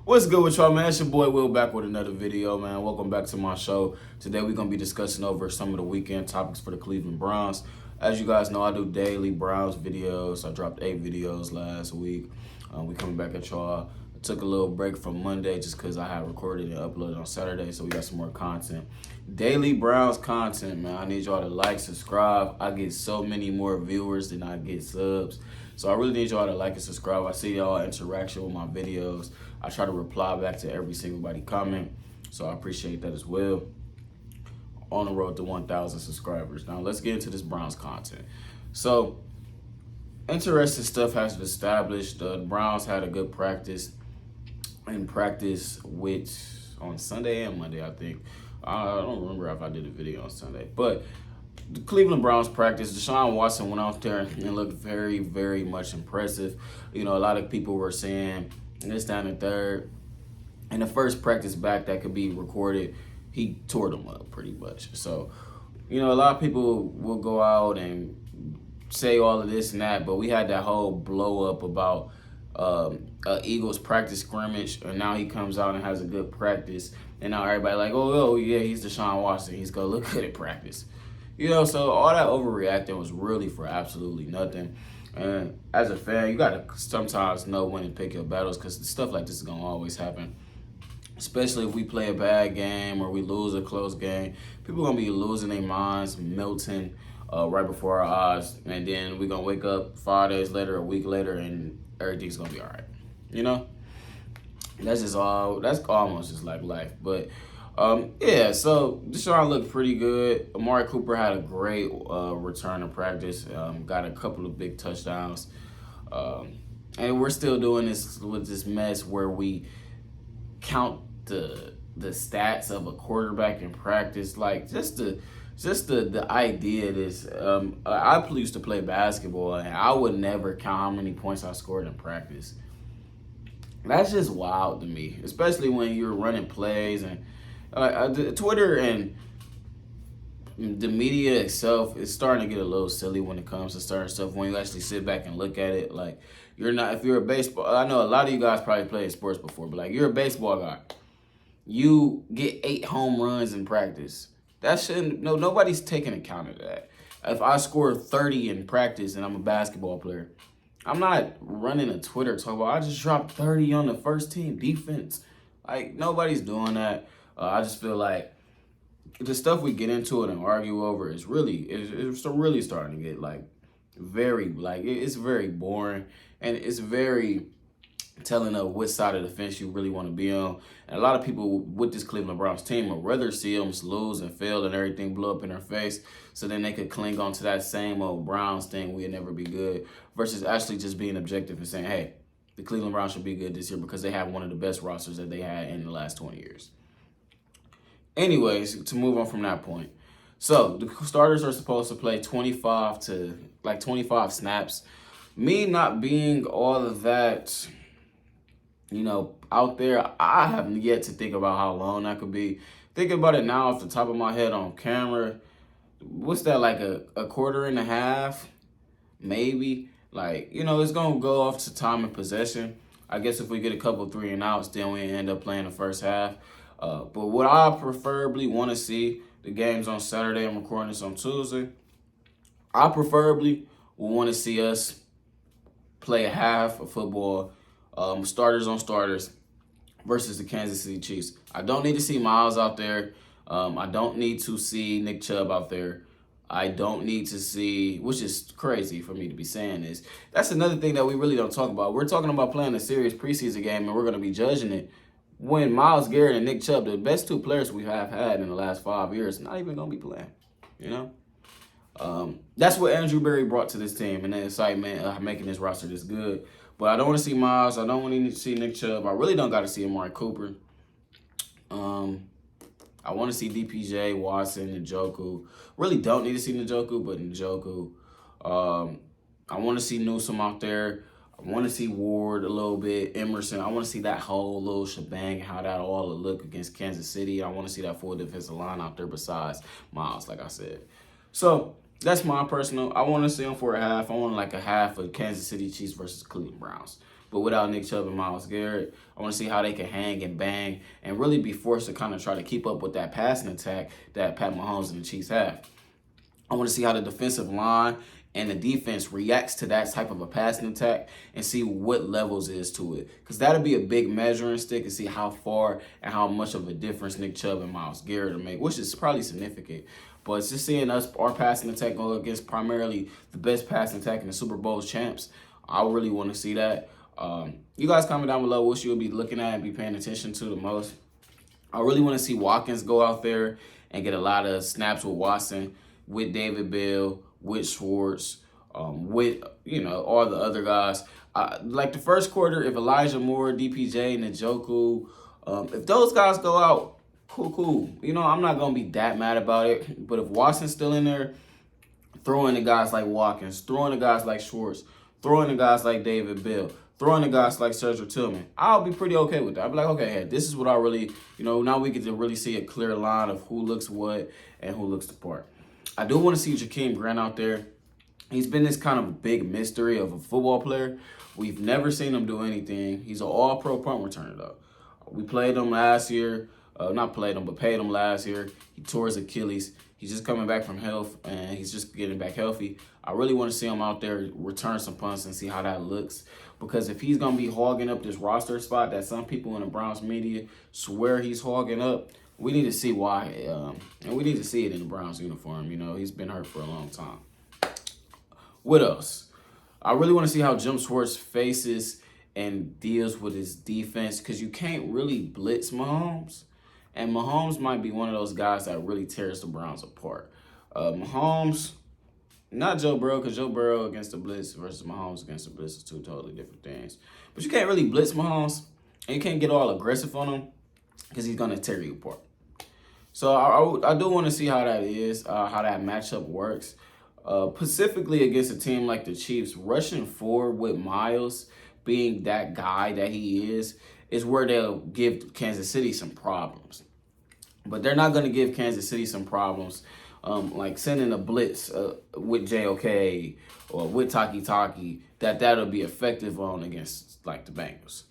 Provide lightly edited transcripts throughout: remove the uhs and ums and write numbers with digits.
What's good with y'all, man? It's your boy Will back with another video, man. Welcome back to my show. Today we're going to be discussing over some of the weekend topics for the Cleveland Browns. As you guys know, I do daily Browns videos. I dropped 8 videos last week. We coming back at y'all. I took a little break from Monday just because I had recorded and uploaded on Saturday, so we got some more content. Daily Browns content, man. I need y'all to like, subscribe. I get so many more viewers than I get subs. So I really need y'all to like and subscribe. I see y'all interaction with my videos. I try to reply back to every single body comment. So I appreciate that as well. On the road to 1,000 subscribers. Now let's get into this Browns content. So interesting stuff has been established. The Browns had a good practice on Sunday and Monday, I think. I don't remember if I did a video on Sunday, but the Cleveland Browns practice, Deshaun Watson went out there and looked very, very much impressive. You know, a lot of people were saying this down and third. In the first practice back that could be recorded, he tore them up pretty much. So, you know, a lot of people will go out and say all of this and that, but we had that whole blow up about Eagles practice scrimmage, and now he comes out and has a good practice, and now everybody like, oh yeah, he's Deshaun Watson, he's gonna look good at practice. You know, so all that overreacting was really for absolutely nothing. And as a fan, you gotta sometimes know when to pick your battles, because stuff like this is gonna always happen. Especially if we play a bad game or we lose a close game, people gonna be losing their minds, melting right before our eyes, and then we're gonna wake up 5 days later, a week later, and everything's gonna be all right. You know, that's almost just like life. But yeah, so Deshaun looked pretty good. Amari Cooper had a great return to practice. Got a couple of big touchdowns, and we're still doing this with this mess where we count the stats of a quarterback in practice. Like just the idea of this. I used to play basketball, and I would never count how many points I scored in practice. That's just wild to me, especially when you're running plays and Twitter and the media itself is starting to get a little silly when it comes to certain stuff. When you actually sit back and look at it, like if you're a baseball, I know a lot of you guys probably played sports before, but like you're a baseball guy, you get 8 home runs in practice. That shouldn't, nobody's taking account of that. If I score 30 in practice and I'm a basketball player, I'm not running a Twitter talk about I just dropped 30 on the first team defense. Like nobody's doing that. I just feel like the stuff we get into it and argue over is it's really starting to get like it's very boring, and it's very telling of what side of the fence you really want to be on. And a lot of people with this Cleveland Browns team would rather see them lose and fail and everything blow up in their face, so then they could cling on to that same old Browns thing, we'll never be good, versus actually just being objective and saying, hey, the Cleveland Browns should be good this year because they have one of the best rosters that they had in the last 20 years. Anyways, to move on from that point. So the starters are supposed to play 25 snaps. Me not being all of that, out there, I have yet to think about how long that could be. Thinking about it now off the top of my head on camera, what's that, like a quarter and a half? Maybe. Like, it's going to go off to time and possession. I guess if we get a couple 3 and outs, then we end up playing the first half. But what I preferably want to see, the game's on Saturday, I'm recording this on Tuesday. I preferably will want to see us play a half of football, starters on starters, versus the Kansas City Chiefs. I don't need to see Miles out there. I don't need to see Nick Chubb out there. I don't need to see, which is crazy for me to be saying this. That's another thing that we really don't talk about. We're talking about playing a serious preseason game, and we're going to be judging it when Myles Garrett and Nick Chubb, the best 2 players we have had in the last 5 years, not even going to be playing, That's what Andrew Berry brought to this team, and the excitement of making this roster this good. But I don't want to see Myles. I don't want to see Nick Chubb. I really don't got to see Amari Cooper. I want to see DPJ, Watson, Njoku. Really don't need to see Njoku, but Njoku. I want to see Newsome out there. I want to see Ward a little bit, Emerson. I want to see that whole little shebang, how that all will look against Kansas City. I want to see that full defensive line out there besides Miles, like I said. So that's my personal. I want to see him for a half. I want like a half of Kansas City Chiefs versus Cleveland Browns. but without Nick Chubb and Myles Garrett. I want to see how they can hang and bang and really be forced to kind of try to keep up with that passing attack that Pat Mahomes and the Chiefs have. I want to see how the defensive line and the defense reacts to that type of a passing attack and see what levels is to it. Because that'll be a big measuring stick and see how far and how much of a difference Nick Chubb and Myles Garrett will make, which is probably significant. But it's just seeing our passing attack go against primarily the best passing attack in the Super Bowl champs. I really want to see that. You guys comment down below what you'll be looking at and be paying attention to the most. I really want to see Watkins go out there and get a lot of snaps with Watson, with David Bell, with Schwartz, with, all the other guys. Like the first quarter, if Elijah Moore, DPJ, and Njoku, if those guys go out, cool. I'm not going to be that mad about it. But if Watson's still in there, throwing the guys like Watkins, throwing the guys like Schwartz, throwing the guys like David Bell, throwing the guys like Sergio Tillman, I'll be pretty okay with that. I'll be like, okay, hey, this is what I really, now we get to really see a clear line of who looks what and who looks the part. I do want to see Jakeem Grant out there. He's been this kind of big mystery of a football player. We've never seen him do anything. He's an all-pro punt returner, though. We played him last year. Not played him, but paid him last year. He tore his Achilles. He's just coming back from health, and he's just getting back healthy. I really want to see him out there return some punts and see how that looks. Because if he's going to be hogging up this roster spot that some people in the Browns media swear he's hogging up, we need to see why. And we need to see it in the Browns uniform. He's been hurt for a long time. What else? I really want to see how Jim Schwartz faces and deals with his defense, because you can't really blitz Mahomes. And Mahomes might be one of those guys that really tears the Browns apart. Mahomes, not Joe Burrow, because Joe Burrow against the blitz versus Mahomes against the blitz is two totally different things. But you can't really blitz Mahomes, and you can't get all aggressive on him, because he's going to tear you apart. So I do want to see how that is, how that matchup works. Specifically against a team like the Chiefs, rushing forward with Miles being that guy that he is where they'll give Kansas City some problems. But they're not going to give Kansas City some problems like sending a blitz with JOK or with Taki that'll be effective on against like the Bengals.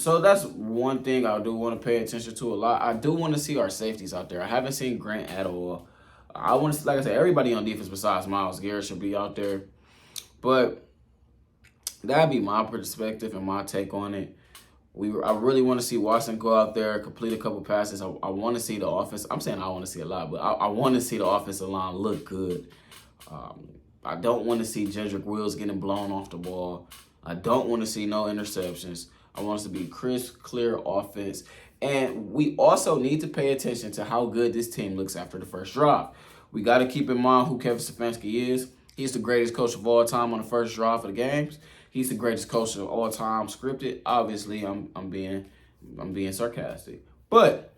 So that's one thing I do want to pay attention to a lot. I do want to see our safeties out there. I haven't seen Grant at all. I want to, like I said, everybody on defense besides Myles Garrett should be out there. But that'd be my perspective and my take on it. I really want to see Watson go out there, complete a couple passes. I want to see the offense. I'm saying I want to see a lot, but I want to see the offensive line look good. I don't want to see Jedrick Wills getting blown off the ball. I don't want to see no interceptions. I want us to be crisp, clear offense. And we also need to pay attention to how good this team looks after the first drive. We got to keep in mind who Kevin Stefanski is. He's the greatest coach of all time on the first drive of the games. He's the greatest coach of all time scripted. Obviously, I'm being sarcastic. But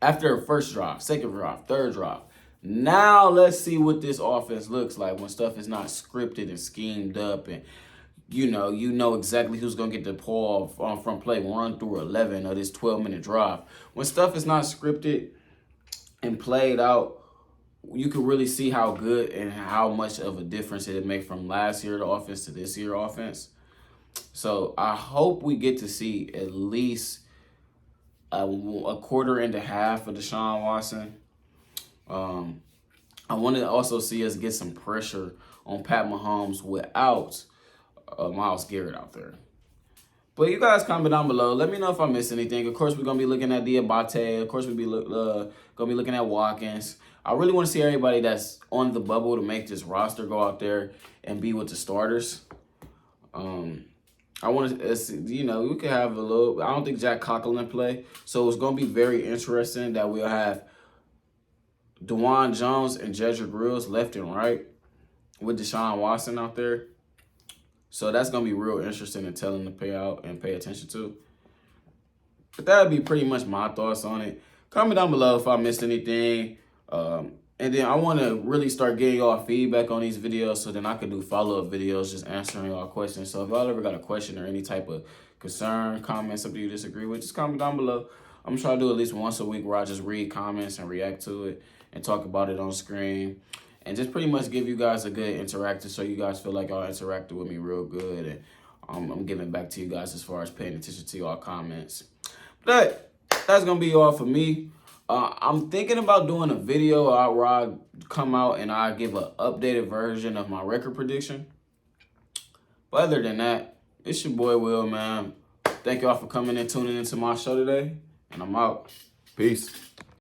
after a first drive, second drive, third drive, now let's see what this offense looks like when stuff is not scripted and schemed up, and you know exactly who's going to get the ball from play 1 through 11 of this 12-minute drive. When stuff is not scripted and played out, you can really see how good and how much of a difference it'll make from last year's offense to this year's offense. So I hope we get to see at least a quarter and a half of Deshaun Watson. I want to also see us get some pressure on Pat Mahomes without Myles Garrett out there. But you guys comment down below. Let me know if I missed anything. Of course, we're going to be looking at Diabate. Of course, we'll be going to be looking at Watkins. I really want to see everybody that's on the bubble to make this roster go out there and be with the starters. I want to, we could have a little, I don't think Jack Conklin play. So it's going to be very interesting that we'll have DeJuan Jones and Jedrick Wills left and right with Deshaun Watson out there. So that's going to be real interesting and telling to pay out and pay attention to. But that would be pretty much my thoughts on it. Comment down below if I missed anything. And then I want to really start getting y'all feedback on these videos so then I can do follow-up videos just answering y'all questions. So if y'all ever got a question or any type of concern, comment, something you disagree with, just comment down below. I'm trying to do at least once a week where I just read comments and react to it and talk about it on screen. And just pretty much give you guys a good interactive so you guys feel like y'all interacted with me real good. And I'm giving back to you guys as far as paying attention to y'all comments. But that's gonna be all for me. I'm thinking about doing a video where I come out and I give an updated version of my record prediction. But other than that, it's your boy Will, man. Thank y'all for coming and tuning into my show today. And I'm out. Peace.